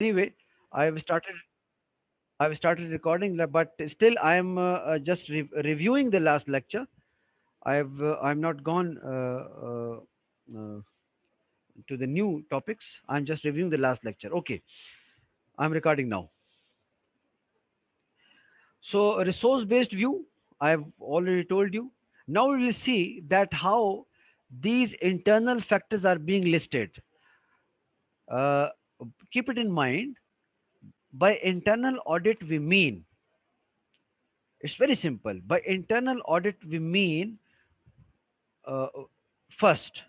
Anyway, I've started I've started recording, but still I am just reviewing the last lecture. I'm not gone uh, to the new topics. I'm just reviewing the last lecture. Okay, I'm recording now. So a resource-based view, I've already told you. Now we will see that how these internal factors are being listed. Uh, Keep it in mind. By internal audit, we mean it's very simple. By internal audit, we mean uh, first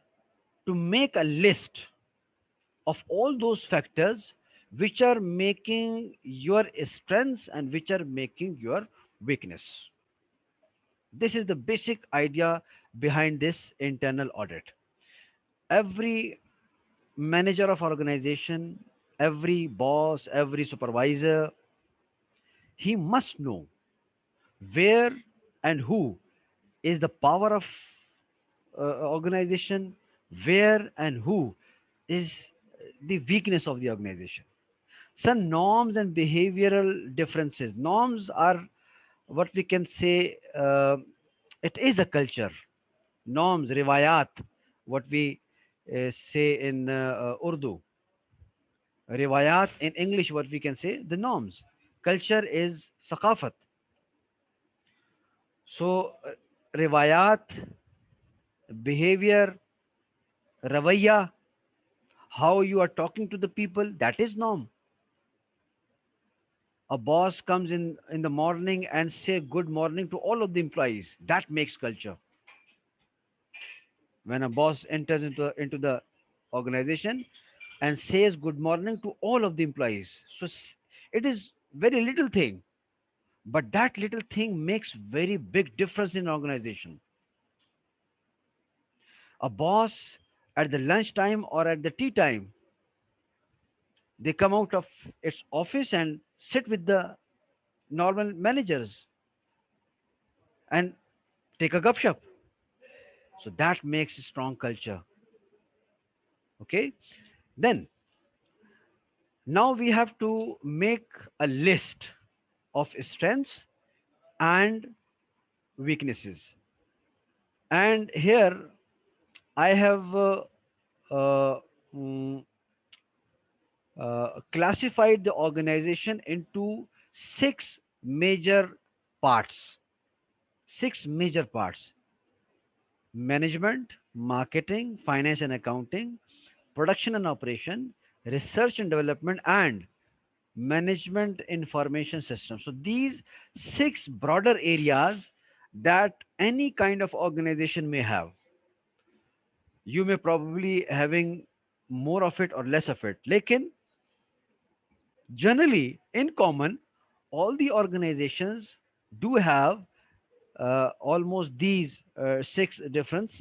to make a list of all those factors which are making your strengths and which are making your weakness. This is the basic idea behind this internal audit. Every manager of organization, every boss, every supervisor, he must know where and who is the power of organization, where and who is the weakness of the organization. Some norms and behavioral differences. Norms are what we can say, it is a culture. Norms, riwayat, what we say in Urdu. Riwayat in English, what we can say, the norms. Culture is thaqafat. So, riwayat, behavior, ravaya, how you are talking to the people, that is norm. A boss comes in the morning and say good morning to all of the employees, that makes culture. When a boss enters into the organization and says good morning to all of the employees, so it is very little thing, but that little thing makes very big difference in organization. A boss at the lunchtime or at the tea time, they come out of its office and sit with the normal managers and take a gupshup. So that makes a strong culture. Okay. Then now we have to make a list of strengths and weaknesses. And here I have uh, mm, classified the organization into six major parts. Six major parts: management, marketing, finance and accounting, production and operation, research and development, and management information system. So these six broader areas that any kind of organization may have. You may probably having more of it or less of it. Lekin generally in common, all the organizations do have almost these six different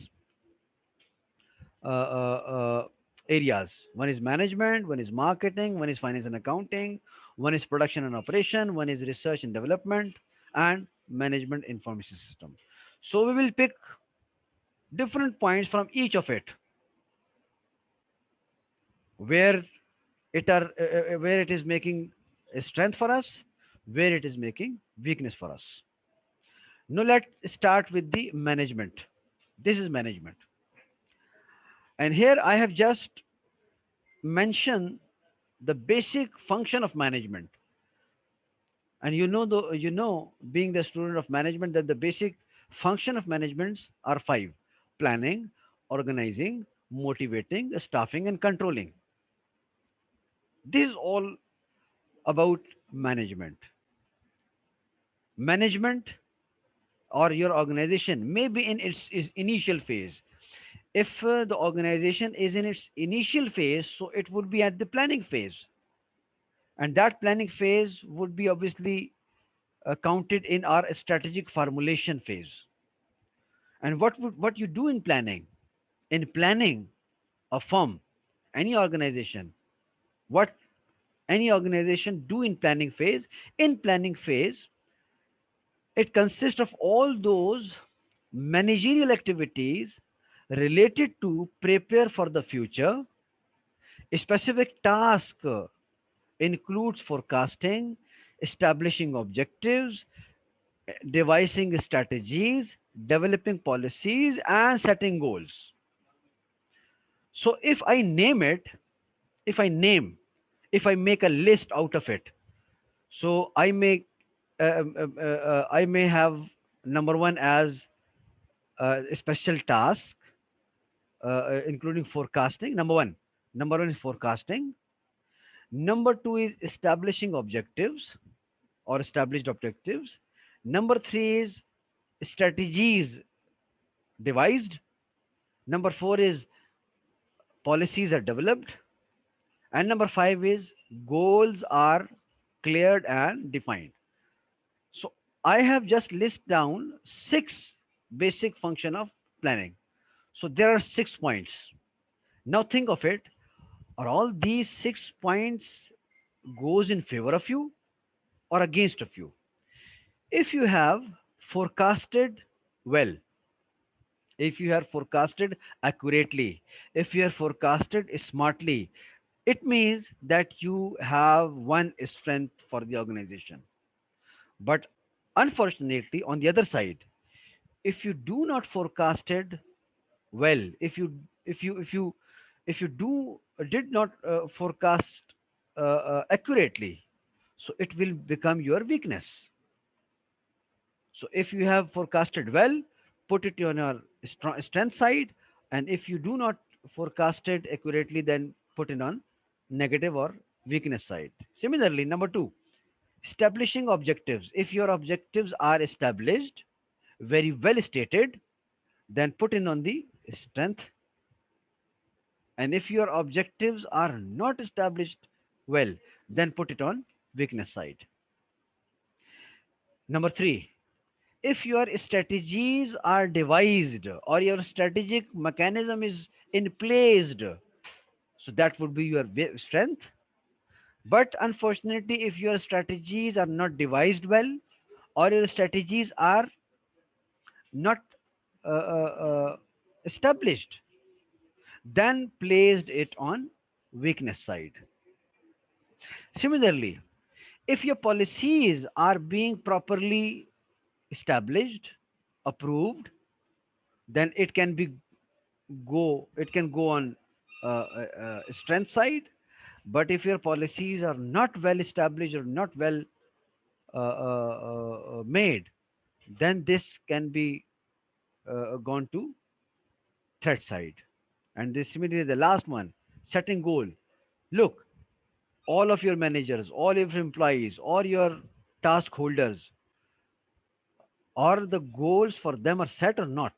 areas. One is management, one is marketing, one is finance and accounting, one is production and operation, one is research and development, and management information system. So we will pick different points from each of it, where where it is making a strength for us, where it is making weakness for us. Now let's start with the management. This is management, and here I have just mentioned the basic function of management. And being the student of management, that the basic function of managements are five: planning, organizing, motivating, staffing, and controlling. This is all about management. Management or your organization may be in its initial phase. If the organization is in its initial phase, so it would be at the planning phase, and that planning phase would be obviously counted in our strategic formulation phase. And what you do in planning? In planning a firm, any organization, what any organization do in planning phase? In planning phase, it consists of all those managerial activities related to prepare for the future, a specific task includes forecasting, establishing objectives, devising strategies, developing policies, and setting goals. So if I name it, if I name, if I make a list out of it, so I may have number one as a special task, including forecasting. Number one is forecasting. Number two is establishing objectives or established objectives. Number three is strategies devised. Number four is policies are developed. And number five is goals are cleared and defined. So I have just list down six basic function of planning. So there are 6 points. Now think of it. Are all these 6 points goes in favor of you or against of you? If you have forecasted well, if you have forecasted accurately, if you have forecasted smartly, it means that you have one strength for the organization. But unfortunately, on the other side, if you do not forecasted well, if you do did not forecast accurately, so it will become your weakness. So if you have forecasted well, put it on your strength side, and if you do not forecasted accurately, then put it on negative or weakness side. Similarly, number two, establishing objectives. If your objectives are established, very well stated, then put in on the strength. And if your objectives are not established well, then put it on weakness side. Number three, if your strategies are devised or your strategic mechanism is in placed, so that would be your strength. But unfortunately, if your strategies are not devised well or your strategies are not established, then placed it on weakness side. Similarly, if your policies are being properly established, approved, then it can go on strength side. But if your policies are not well established or not well made, then this can be gone to threat side. And this similarly the last one, setting goal. Look, all of your managers, all of your employees, all your task holders, are the goals for them are set or not?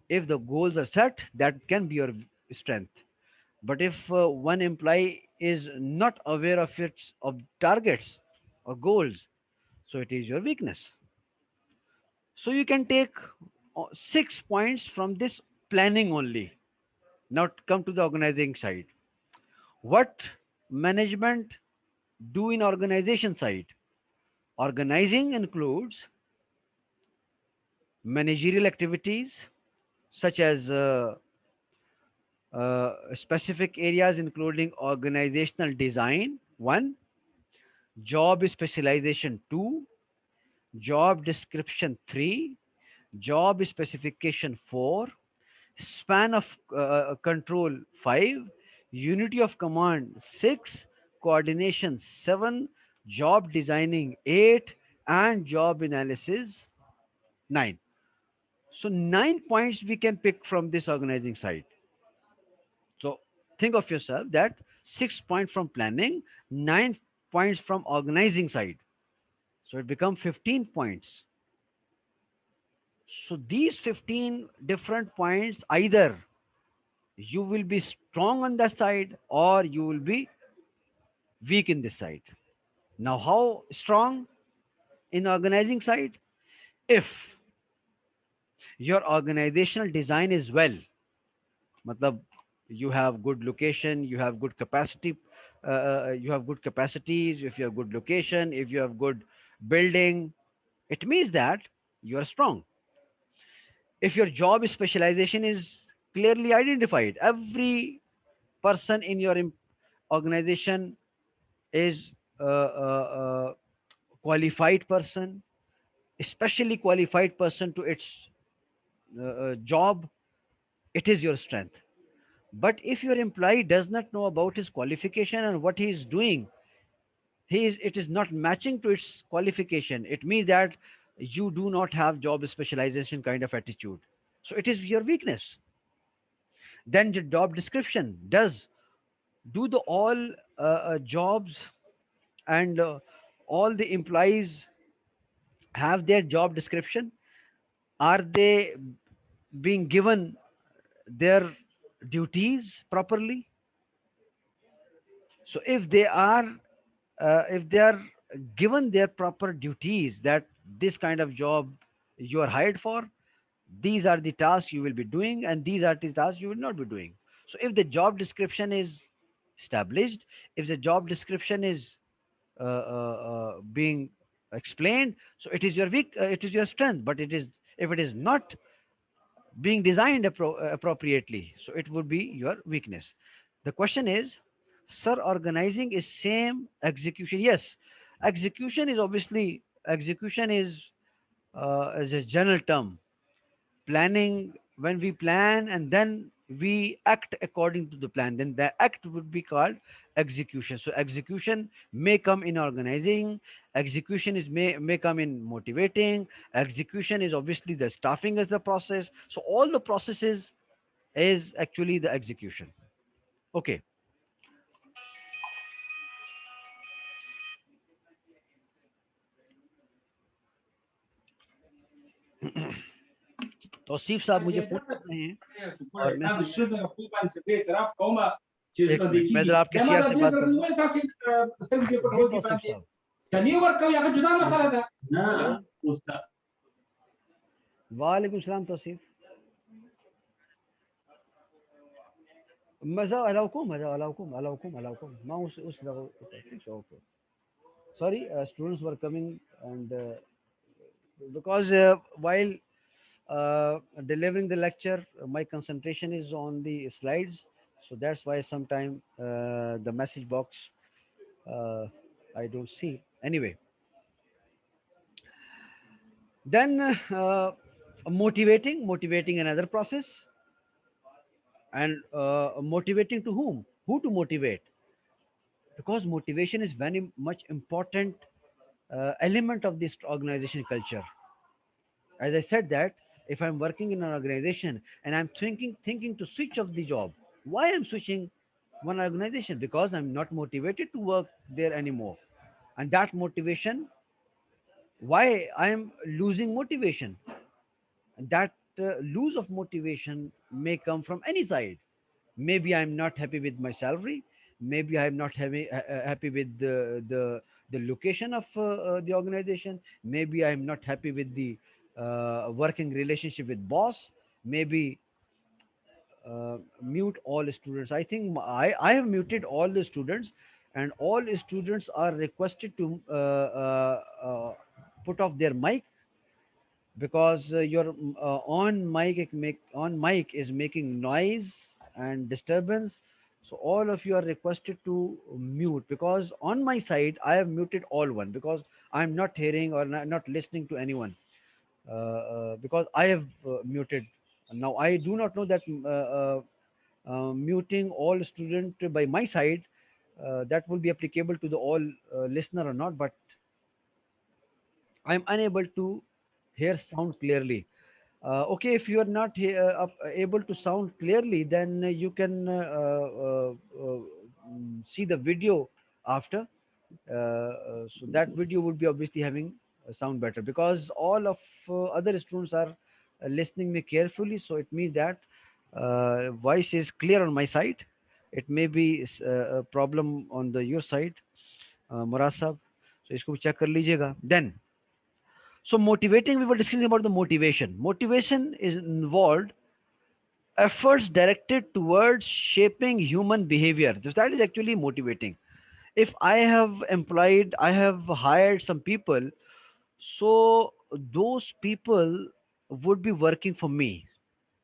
If the goals are set, that can be your strength. But if one employee is not aware of its of targets or goals, so it is your weakness. So you can take 6 points from this planning only. Now come to the organizing side. What management do in organization side? Organizing includes managerial activities such as specific areas including organizational design, one, job specialization, two, job description, three, job specification, four, span of control, five, unity of command, six, coordination, seven, job designing, eight, and job analysis, nine. So 9 points we can pick from this organizing side. So think of yourself that 6 points from planning, 9 points from organizing side. So it becomes 15 points. So these 15 different points, either you will be strong on that side or you will be weak in this side. Now, how strong in organizing side? If your organizational design is well, matlab you have good location, you have good capacity, you have good capacities, if you have good location, if you have good building, it means that you are strong. If your job specialization is clearly identified, every person in your organization is qualified person, especially qualified person to its job, it is your strength. But if your employee does not know about his qualification and what he is doing, it is not matching to its qualification, it means that you do not have job specialization kind of attitude. So it is your weakness. Then the job description does do the all jobs and all the employees have their job description? Are they being given their duties properly? So if they are given their proper duties, that this kind of job you are hired for, these are the tasks you will be doing and these are the tasks you will not be doing. So if the job description is established, if the job description is being explained, so it is your it is your strength. But it is, if it is not being designed appropriately, so it would be your weakness. The question is, sir, organizing is same execution? Yes, execution is obviously, execution is a general term. Planning, when we plan and then we act according to the plan, then the act would be called execution. So execution may come in organizing, execution is may come in motivating, execution is obviously the staffing as the process. So all the processes is actually the execution. Okay. Tausif साहब मुझे phone कर रहे हैं और message. एक minute, मैं जरा आपके सीआर से बात कर लूँ। जी तौसीफ साहब। हेलो। वालेकुम सलाम तौसीफ। मजा अलाउकुम, मजा अलाउकुम, अलाउकुम, अलाउकुम। मैं उस okay. Sorry, students were coming and because while delivering the lecture, my concentration is on the slides, so that's why sometime the message box uh, I don't see. Anyway, then motivating another process, and motivating to whom? Who to motivate? Because motivation is very much important element of this organization culture. As I said that if I'm working in an organization and I'm thinking to switch off the job, why I'm switching one organization? Because I'm not motivated to work there anymore. And that motivation, why I'm losing motivation? And that lose of motivation may come from any side. Maybe I'm not happy with my salary. Maybe I'm not happy with the location of the organization. Maybe I'm not happy with the working relationship with boss. Maybe mute all students. I think I have muted all the students, and all students are requested to put off their mic, because your on mic is making noise and disturbance. So all of you are requested to mute, because on my side I have muted all one, because I'm not hearing or not listening to anyone, because I have muted. Now I do not know that muting all student by my side, that will be applicable to the all listener or not, but I'm unable to hear sound clearly. Okay, if you are not able to sound clearly, then you can see the video after. So that video would be obviously having sound better, because all of other students are listening me carefully. So it means that voice is clear on my side. It may be a problem on the your side, Murad sahab. So इसको भी check कर लीजिएगा. Then, so motivating, we were discussing about the motivation. Motivation is involved efforts directed towards shaping human behavior. So that is actually motivating. If I have employed, I have hired some people, so those people would be working for me.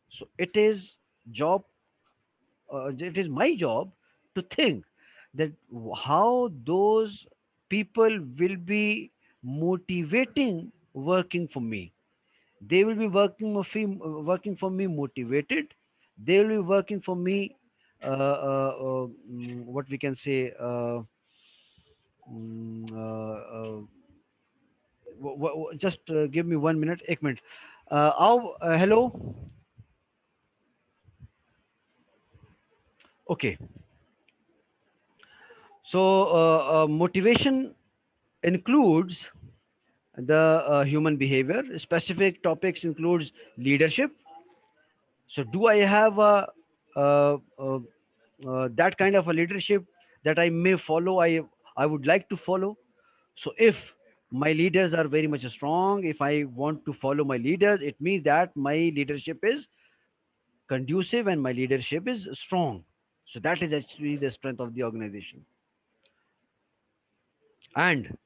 So it is job, it is my job to think. that how those people will be motivating working for me. They will be working for me motivated. They will be working for me. What we can say. Mm, just give me 1 minute. Ek minute. Hello. Okay. So motivation includes the human behavior. Specific topics includes leadership. So do I have that kind of a leadership that I may follow? I would like to follow. So if my leaders are very much strong, if I want to follow my leaders, it means that my leadership is conducive and my leadership is strong. So that is actually the strength of the organization. And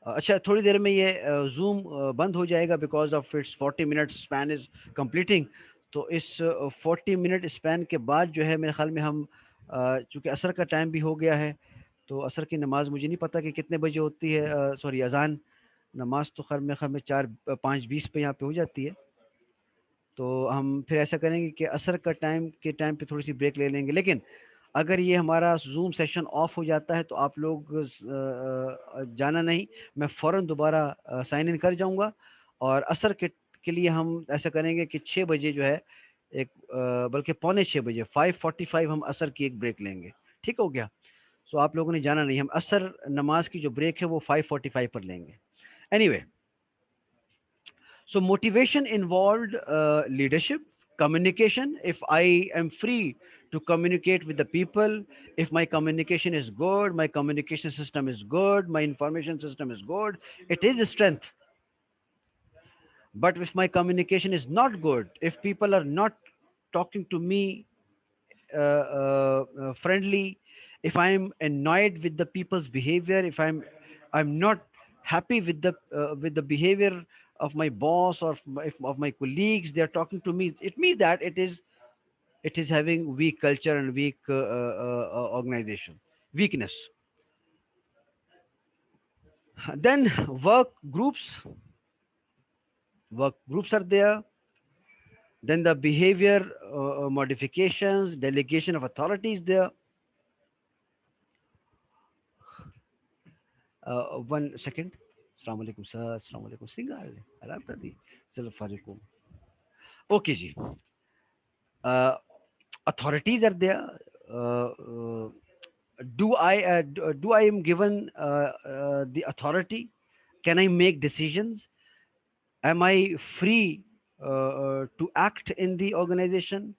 अच्छा थोड़ी देर में ये zoom बंद हो जाएगा because of its 40 minute span is completing. तो इस 40 minute span के बाद जो है मेरे ख्याल में हम चूंकि असर का टाइम भी हो गया है, तो असर की नमाज मुझे नहीं पता कि कितने बजे होती है. सॉरी, अजान नमाज तो खैर मेरे ख्याल में 4 5:20 पे यहाँ पे हो जाती है. तो हम फिर ऐसा करेंगे कि असर का टाइम के टाइम पे थोड़ी सी ब्रेक ले लेंगे. लेकिन अगर ये हमारा ज़ूम सेशन ऑफ हो जाता है तो आप लोग जाना नहीं. मैं फ़ौरन दोबारा साइन इन कर जाऊंगा. और असर के लिए हम ऐसा करेंगे कि 6 बजे जो है एक बल्कि पौने 6 बजे 5:45 हम असर की एक ब्रेक लेंगे. ठीक हो गया. सो आप लोगों ने जाना नहीं, हम असर नमाज की जो ब्रेक है वो 5:45 पर लेंगे. Anyway, so motivation involved leadership, communication. If I am free to communicate with the people, if my communication is good, my communication system is good, my information system is good, it is a strength. But if my communication is not good, if people are not talking to me friendly, if I'm annoyed with the people's behavior, if I'm not happy with the behavior of my boss or of my colleagues, they are talking to me, it means that it is having weak culture and weak organization, weakness. Then work groups are there. Then the behavior modifications, delegation of authority is there. 1 second. Assalamu alaikum sir. Assalamu alaikum singal. Arab tadi. Assalamu alaikum. Okay ji. Uh, Authorities are there. Uh, uh, do I am given the authority? Can I make decisions? Am I free to act in the organization?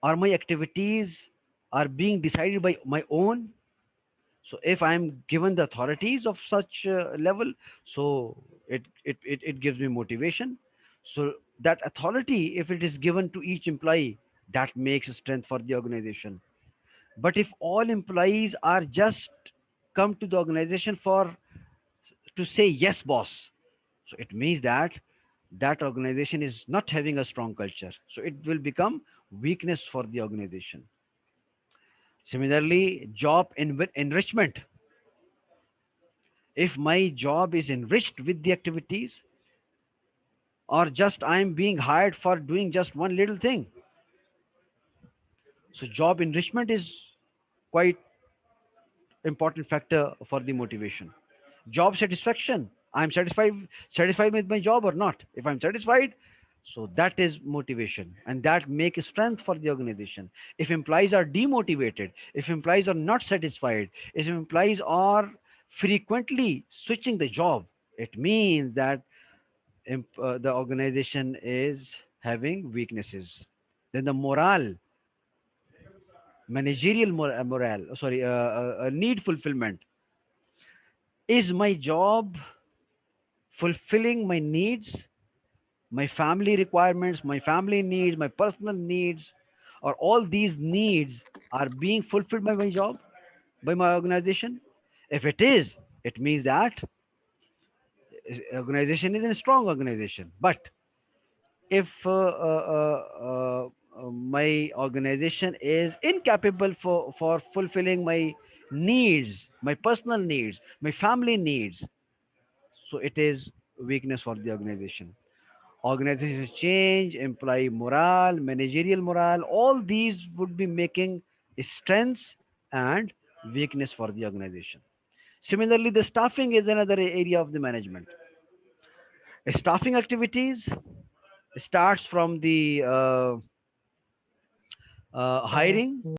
Are my activities are being decided by my own? So if I'm given the authorities of such level, so it gives me motivation. So that authority, if it is given to each employee, that makes a strength for the organization. But if all employees are just come to the organization for to say yes boss, so it means that that organization is not having a strong culture, so it will become weakness for the organization. Similarly, enrichment. If my job is enriched with the activities, or just I'm being hired for doing just one little thing, so job enrichment is quite important factor for the motivation. Job satisfaction, I'm satisfied with my job or not. If I'm satisfied, so that is motivation, and that make a strength for the organization. If employees are demotivated, if employees are not satisfied, if employees are frequently switching the job, it means that the organization is having weaknesses. Then the morale, managerial morale, sorry, need fulfillment. Is my job fulfilling my needs, my family requirements, my family needs, my personal needs, or all these needs are being fulfilled by my job, by my organization? If it is, it means that organization is a strong organization. But if my organization is incapable for fulfilling my needs, my personal needs, my family needs. So it is weakness for the organization. Organization change, employee morale, managerial morale, all these would be making strengths and weakness for the organization. Similarly, the staffing is another area of the management. Staffing activities starts from the Uh, hiring,